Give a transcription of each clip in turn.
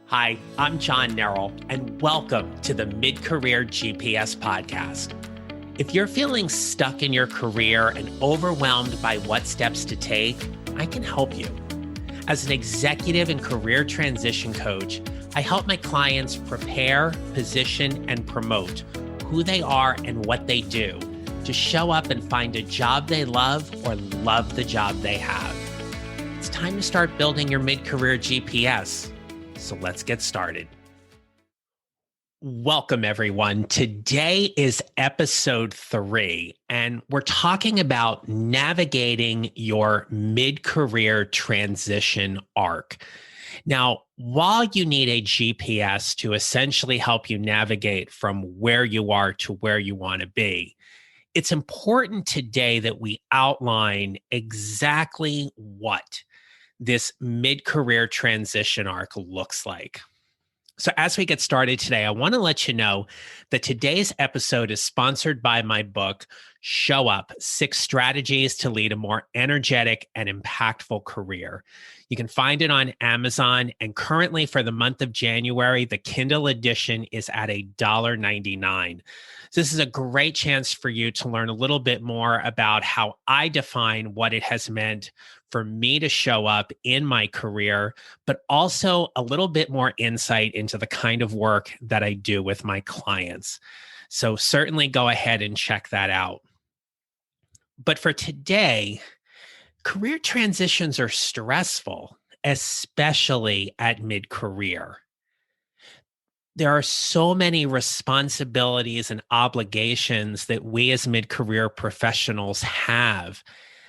Hi, I'm John Nerrell, and welcome to the Mid-Career GPS podcast. If you're feeling stuck in your career and overwhelmed by what steps to take, I can help you. As an executive and career transition coach, I help my clients prepare, position, and promote who they are and what they do to show up and find a job they love or love the job they have. It's time to start building your mid-career GPS. So let's get started. Welcome, everyone. Today is episode 3, and we're talking about navigating your mid-career transition arc. Now, while you need a GPS to essentially help you navigate from where you are to where you want to be, it's important today that we outline exactly what this mid-career transition arc looks like. So as we get started today, I want to let you know that today's episode is sponsored by my book, Show Up: 6 Strategies to Lead a More Energetic and Impactful Career. You can find it on Amazon, and currently for the month of January, the Kindle edition is at $1.99. So this is a great chance for you to learn a little bit more about how I define what it has meant for me to show up in my career, but also a little bit more insight into the kind of work that I do with my clients. So certainly go ahead and check that out. But for today, career transitions are stressful, especially at mid-career. There are so many responsibilities and obligations that we as mid-career professionals have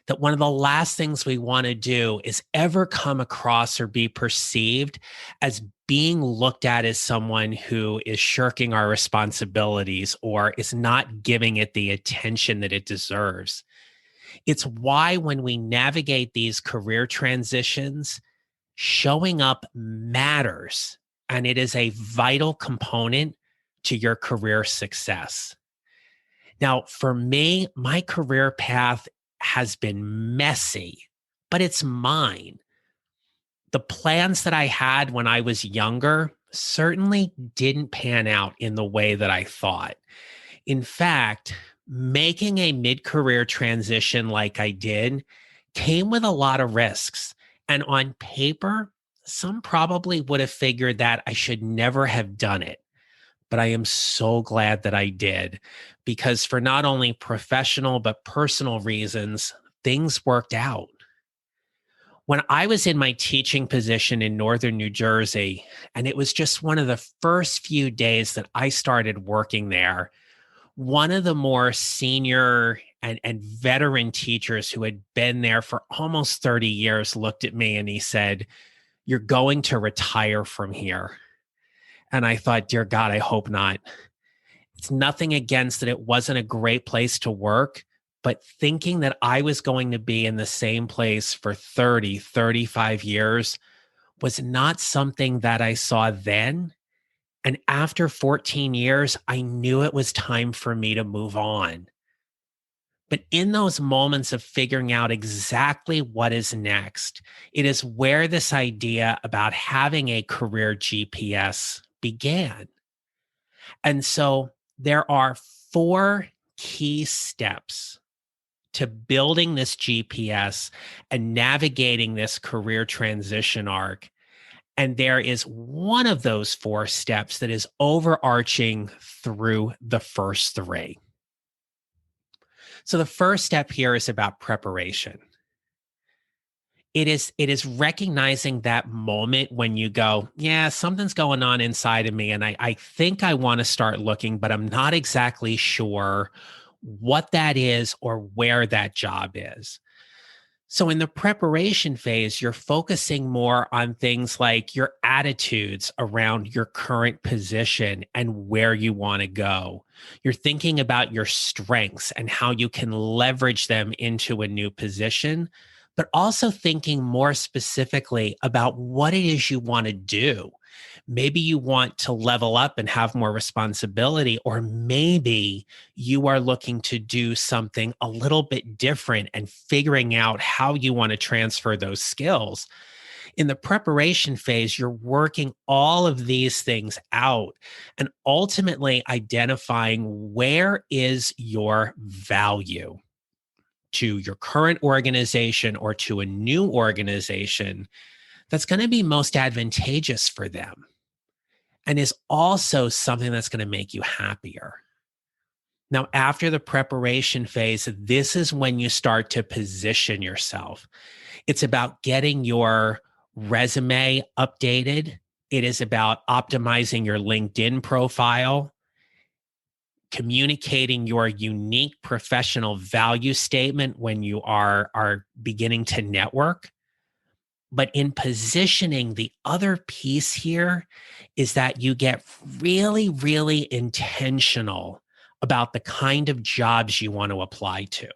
that one of the last things we want to do is ever come across or be perceived as being looked at as someone who is shirking our responsibilities or is not giving it the attention that it deserves. It's why when we navigate these career transitions, showing up matters, and it is a vital component to your career success. Now, for me, my career path has been messy, but it's mine. The plans that I had when I was younger certainly didn't pan out in the way that I thought. In fact, making a mid-career transition like I did came with a lot of risks. And on paper, some probably would have figured that I should never have done it. But I am so glad that I did, because for not only professional but personal reasons, things worked out. When I was in my teaching position in northern New Jersey, and it was just one of the first few days that I started working there, one of the more senior and veteran teachers who had been there for almost 30 years looked at me and he said, "You're going to retire from here." And I thought, dear God, I hope not. It's nothing against that. It wasn't a great place to work, but thinking that I was going to be in the same place for 30, 35 years was not something that I saw then. And after 14 years, I knew it was time for me to move on. But in those moments of figuring out exactly what is next, it is where this idea about having a career GPS began. And so there are 4 key steps to building this GPS and navigating this career transition arc. And there is one of those 4 steps that is overarching through the first 3. So the first step here is about preparation. It is recognizing that moment when you go, yeah, something's going on inside of me. And I think I want to start looking, but I'm not exactly sure what that is or where that job is. So in the preparation phase, you're focusing more on things like your attitudes around your current position and where you want to go. You're thinking about your strengths and how you can leverage them into a new position, but also thinking more specifically about what it is you want to do. Maybe you want to level up and have more responsibility, or maybe you are looking to do something a little bit different and figuring out how you want to transfer those skills. In the preparation phase, you're working all of these things out and ultimately identifying where is your value to your current organization or to a new organization that's going to be most advantageous for them and is also something that's going to make you happier. Now, after the preparation phase, this is when you start to position yourself. It's about getting your resume updated. It is about optimizing your LinkedIn profile, communicating your unique professional value statement when you are beginning to network. But in positioning, the other piece here is that you get really, really intentional about the kind of jobs you want to apply to.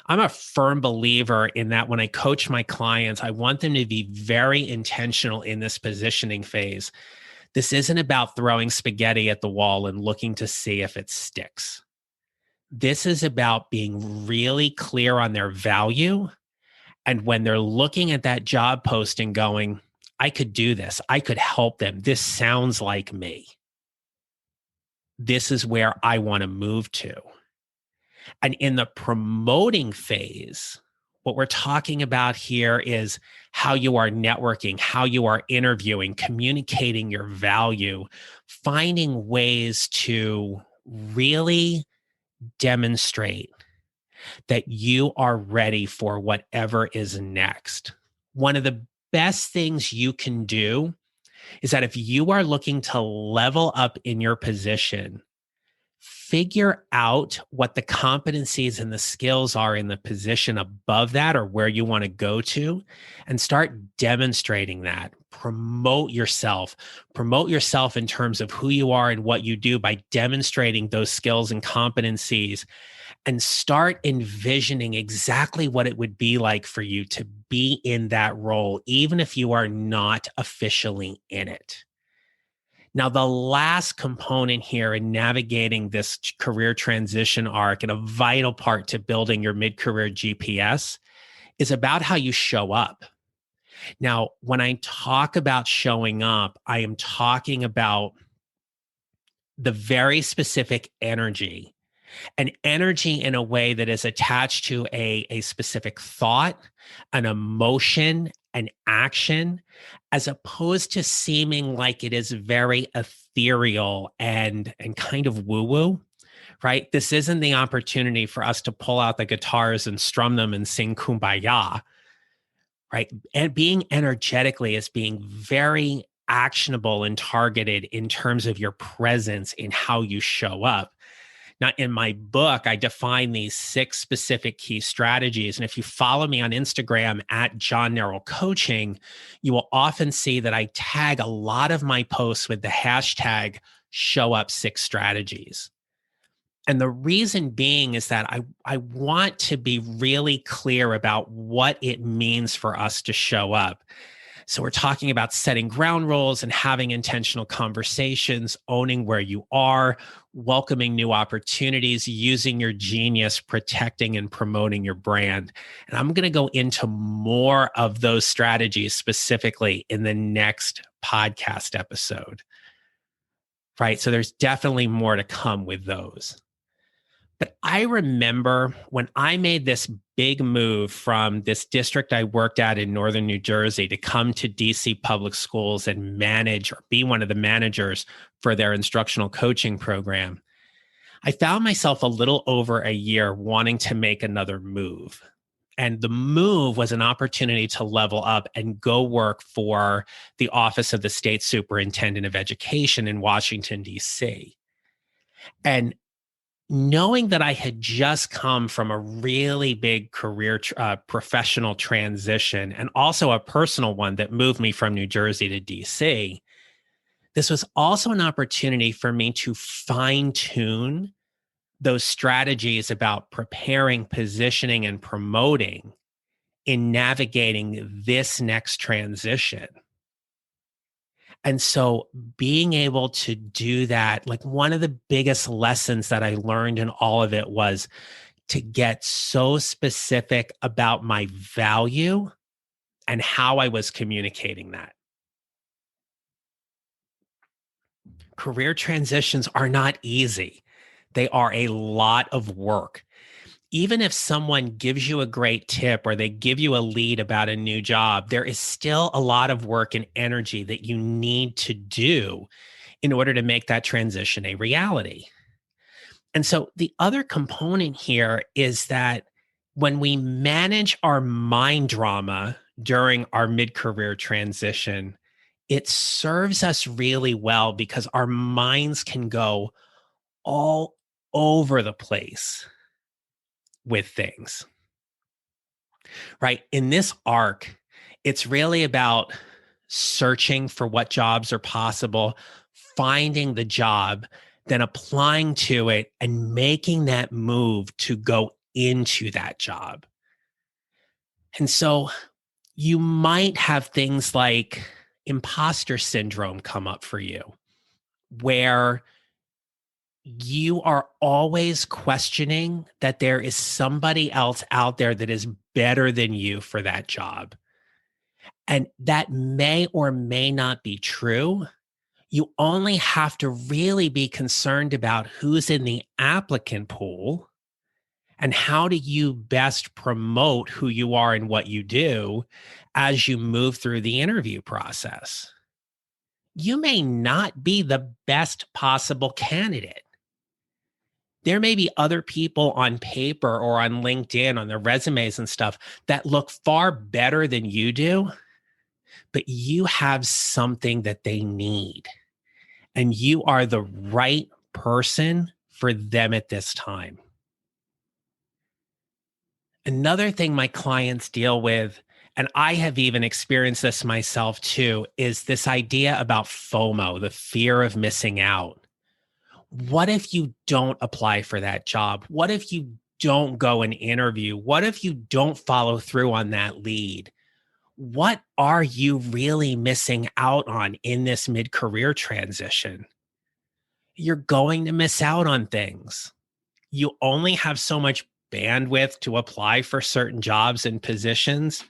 I'm a firm believer in that when I coach my clients, I want them to be very intentional in this positioning phase. This isn't about throwing spaghetti at the wall and looking to see if it sticks. This is about being really clear on their value. And when they're looking at that job posting going, I could do this, I could help them, this sounds like me. This is where I want to move to. And in the promoting phase, what we're talking about here is how you are networking, how you are interviewing, communicating your value, finding ways to really demonstrate that you are ready for whatever is next. One of the best things you can do is that if you are looking to level up in your position, figure out what the competencies and the skills are in the position above that or where you want to go to and start demonstrating that. Promote yourself in terms of who you are and what you do by demonstrating those skills and competencies, and start envisioning exactly what it would be like for you to be in that role, even if you are not officially in it. Now, the last component here in navigating this career transition arc and a vital part to building your mid-career GPS is about how you show up. Now, when I talk about showing up, I am talking about the very specific energy, an energy in a way that is attached to a specific thought, an emotion, an action, as opposed to seeming like it is very ethereal and kind of woo-woo, right? This isn't the opportunity for us to pull out the guitars and strum them and sing Kumbaya, right? And being energetically is being very actionable and targeted in terms of your presence in how you show up. Now, in my book, I define these 6 specific key strategies. And if you follow me on Instagram at John Nerrell Coaching, you will often see that I tag a lot of my posts with the hashtag show up 6 strategies. And the reason being is that I want to be really clear about what it means for us to show up. So we're talking about setting ground rules and having intentional conversations, owning where you are, welcoming new opportunities, using your genius, protecting and promoting your brand. And I'm going to go into more of those strategies specifically in the next podcast episode, right? So there's definitely more to come with those. But I remember when I made this big move from this district I worked at in northern New Jersey to come to DC public schools and manage or be one of the managers for their instructional coaching program, I found myself a little over a year wanting to make another move. And the move was an opportunity to level up and go work for the Office of the State Superintendent of Education in Washington, D.C. And knowing that I had just come from a really big career, professional transition, and also a personal one that moved me from New Jersey to DC, this was also an opportunity for me to fine tune those strategies about preparing, positioning, and promoting in navigating this next transition. And so being able to do that, like one of the biggest lessons that I learned in all of it was to get so specific about my value and how I was communicating that. Career transitions are not easy. They are a lot of work. Even if someone gives you a great tip or they give you a lead about a new job, there is still a lot of work and energy that you need to do in order to make that transition a reality. And so the other component here is that when we manage our mind drama during our mid career transition, it serves us really well because our minds can go all over the place with things, right? In this arc, it's really about searching for what jobs are possible, finding the job, then applying to it and making that move to go into that job. And so you might have things like imposter syndrome come up for you, where you are always questioning that there is somebody else out there that is better than you for that job. And that may or may not be true. You only have to really be concerned about who's in the applicant pool and how do you best promote who you are and what you do as you move through the interview process. You may not be the best possible candidate. There may be other people on paper or on LinkedIn on their resumes and stuff that look far better than you do, but you have something that they need. And you are the right person for them at this time. Another thing my clients deal with, and I have even experienced this myself too, is this idea about FOMO, the fear of missing out. What if you don't apply for that job? What if you don't go and interview? What if you don't follow through on that lead? What are you really missing out on in this mid career transition? You're going to miss out on things. You only have so much bandwidth to apply for certain jobs and positions.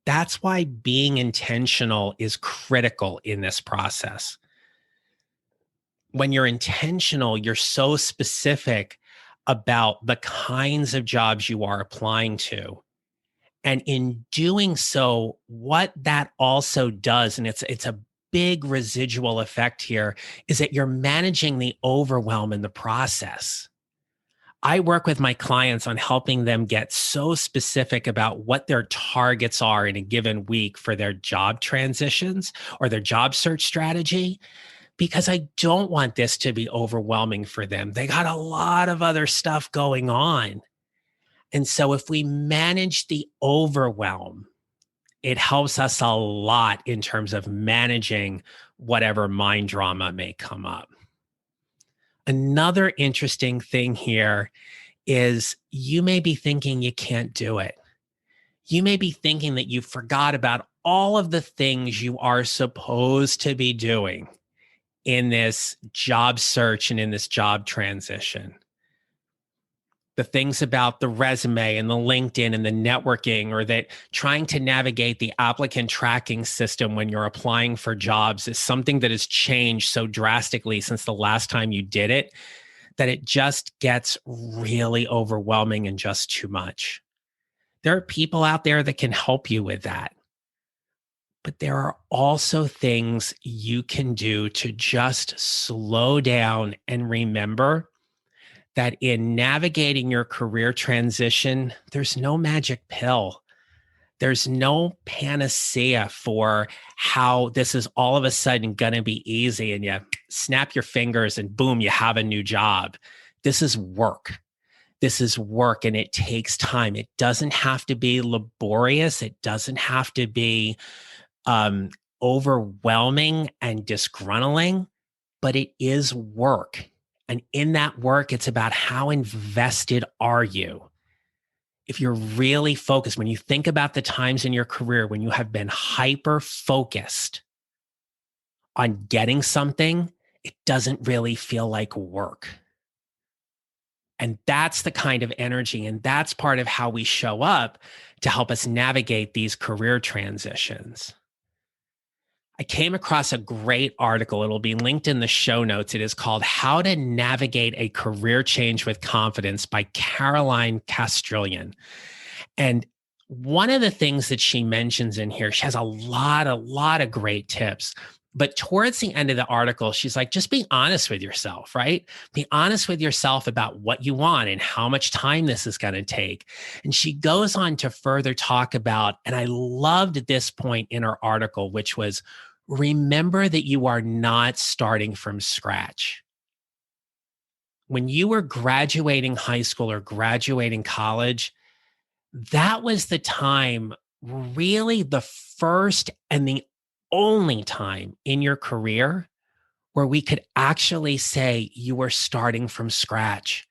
That's why being intentional is critical in this process. When you're intentional, you're so specific about the kinds of jobs you are applying to. And in doing so, what that also does, and it's a big residual effect here, is that you're managing the overwhelm in the process. I work with my clients on helping them get so specific about what their targets are in a given week for their job transitions or their job search strategy, because I don't want this to be overwhelming for them. They got a lot of other stuff going on. And so if we manage the overwhelm, it helps us a lot in terms of managing whatever mind drama may come up. Another interesting thing here is you may be thinking you can't do it. You may be thinking that you forgot about all of the things you are supposed to be doing in this job search and in this job transition. The things about the resume and the LinkedIn and the networking, or that trying to navigate the applicant tracking system when you're applying for jobs is something that has changed so drastically since the last time you did it that it just gets really overwhelming and just too much. There are people out there that can help you with that. But there are also things you can do to just slow down and remember that in navigating your career transition, there's no magic pill. There's no panacea for how this is all of a sudden going to be easy and you snap your fingers and boom, you have a new job. This is work. This is work and it takes time. It doesn't have to be laborious. It doesn't have to be overwhelming and disgruntling, but it is work. And in that work, it's about how invested are you? If you're really focused, when you think about the times in your career when you have been hyper focused on getting something, it doesn't really feel like work. And that's the kind of energy, and that's part of how we show up to help us navigate these career transitions. I came across a great article. It'll be linked in the show notes. It is called How to Navigate a Career Change with Confidence by Caroline Castrillion. And one of the things that she mentions in here, she has a lot of great tips. But towards the end of the article, she's like, just be honest with yourself, right? Be honest with yourself about what you want and how much time this is going to take. And she goes on to further talk about, and I loved this point in her article, which was, remember that you are not starting from scratch. When you were graduating high school or graduating college, that was the time, really the first and the only time in your career where we could actually say you were starting from scratch.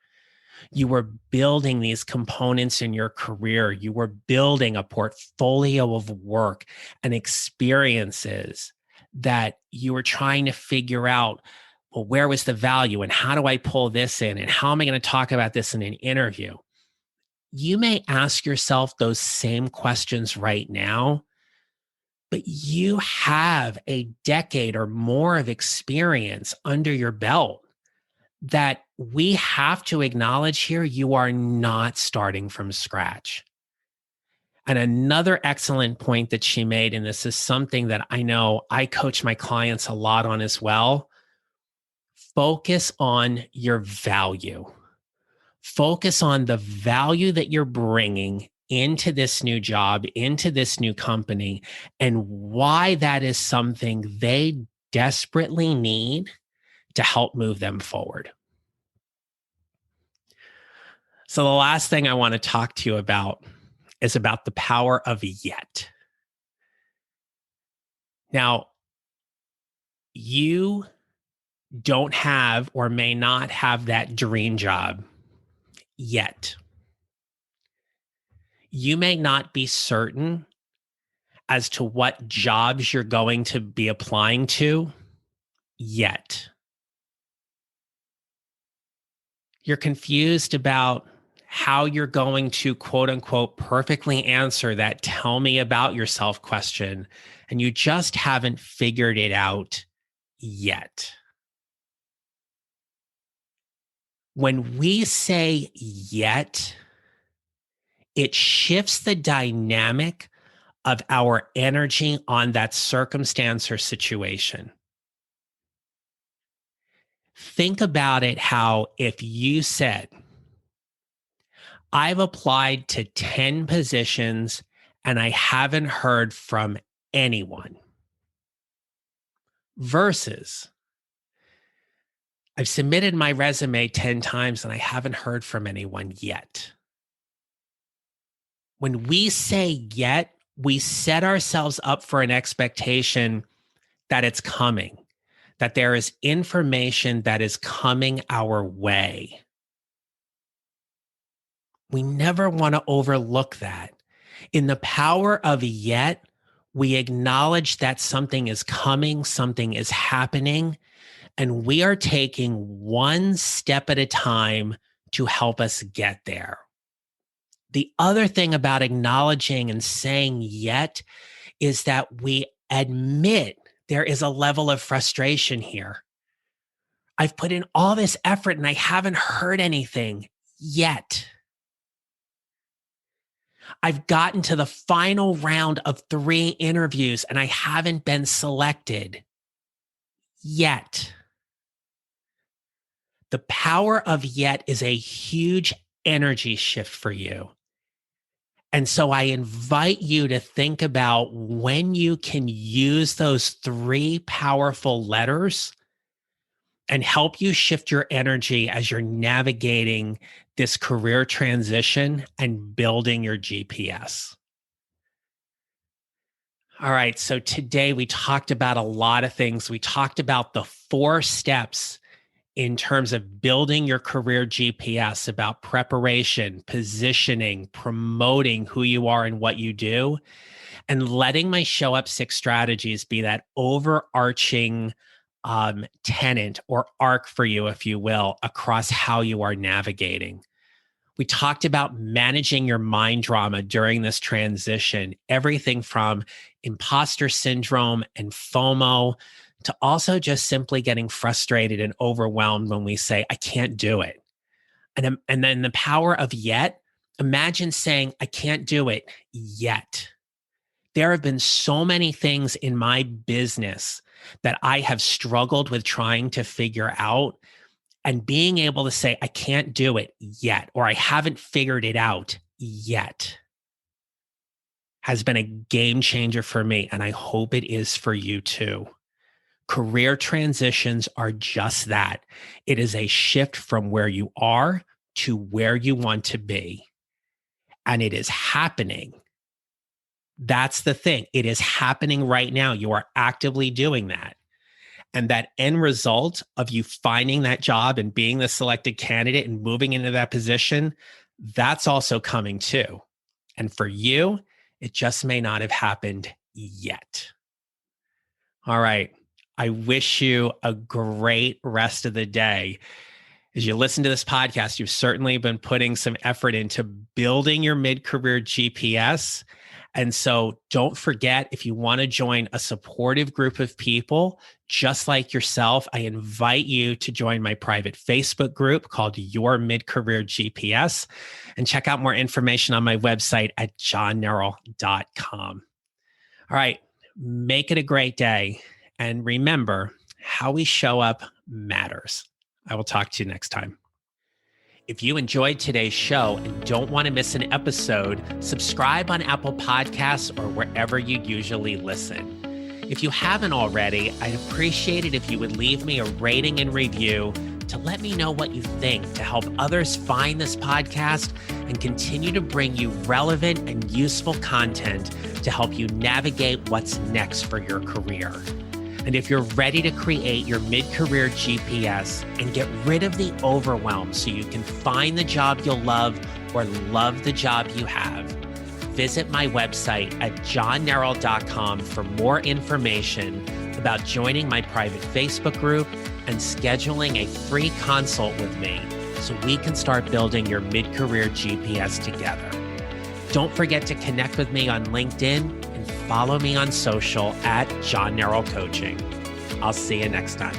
You were building these components in your career. You were building a portfolio of work and experiences that you were trying to figure out, well, where was the value and how do I pull this in and how am I going to talk about this in an interview? You may ask yourself those same questions right now, but you have a decade or more of experience under your belt that we have to acknowledge here. You are not starting from scratch. And another excellent point that she made, and this is something that I know I coach my clients a lot on as well, focus on your value. Focus on the value that you're bringing into this new job, into this new company, and why that is something they desperately need to help move them forward. So the last thing I want to talk to you about is about the power of yet. Now, you don't have or may not have that dream job yet. You may not be certain as to what jobs you're going to be applying to yet. You're confused about how you're going to, quote unquote, perfectly answer that tell me about yourself question, and you just haven't figured it out yet. When we say yet, it shifts the dynamic of our energy on that circumstance or situation. Think about it how if you said, I've applied to 10 positions and I haven't heard from anyone, versus I've submitted my resume 10 times and I haven't heard from anyone yet. When we say yet, we set ourselves up for an expectation that it's coming, that there is information that is coming our way. We never want to overlook that. In the power of yet, we acknowledge that something is coming, something is happening, and we are taking one step at a time to help us get there. The other thing about acknowledging and saying yet is that we admit there is a level of frustration here. I've put in all this effort and I haven't heard anything yet. I've gotten to the final round of 3 interviews and I haven't been selected yet. The power of yet is a huge energy shift for you. And so I invite you to think about when you can use those 3 powerful letters and help you shift your energy as you're navigating this career transition and building your GPS. All right, so today we talked about a lot of things. We talked about the 4 steps in terms of building your career GPS, about preparation, positioning, promoting who you are and what you do, and letting my show up 6 strategies be that overarching tenant or arc for you, if you will, across how you are navigating. We talked about managing your mind drama during this transition, everything from imposter syndrome and FOMO to also just simply getting frustrated and overwhelmed when we say, I can't do it. And then the power of yet, imagine saying, I can't do it yet. There have been so many things in my business that I have struggled with trying to figure out, and being able to say, I can't do it yet, or I haven't figured it out yet, has been a game changer for me. And I hope it is for you too. Career transitions are just that. It is a shift from where you are to where you want to be. And it is happening. That's the thing. It is happening right now. You are actively doing that. And that end result of you finding that job and being the selected candidate and moving into that position, that's also coming too. And for you, it just may not have happened yet. All right. I wish you a great rest of the day. As you listen to this podcast, you've certainly been putting some effort into building your mid-career GPS. And so don't forget, if you want to join a supportive group of people just like yourself, I invite you to join my private Facebook group called Your Mid-Career GPS, and check out more information on my website at johnneral.com. All right, make it a great day. And remember, how we show up matters. I will talk to you next time. If you enjoyed today's show and don't want to miss an episode, subscribe on Apple Podcasts or wherever you usually listen. If you haven't already, I'd appreciate it if you would leave me a rating and review to let me know what you think, to help others find this podcast and continue to bring you relevant and useful content to help you navigate what's next for your career. And if you're ready to create your mid-career GPS and get rid of the overwhelm so you can find the job you'll love or love the job you have, visit my website at johnneral.com for more information about joining my private Facebook group and scheduling a free consult with me so we can start building your mid-career GPS together. Don't forget to connect with me on LinkedIn and follow me on social at John Neral Coaching. I'll see you next time.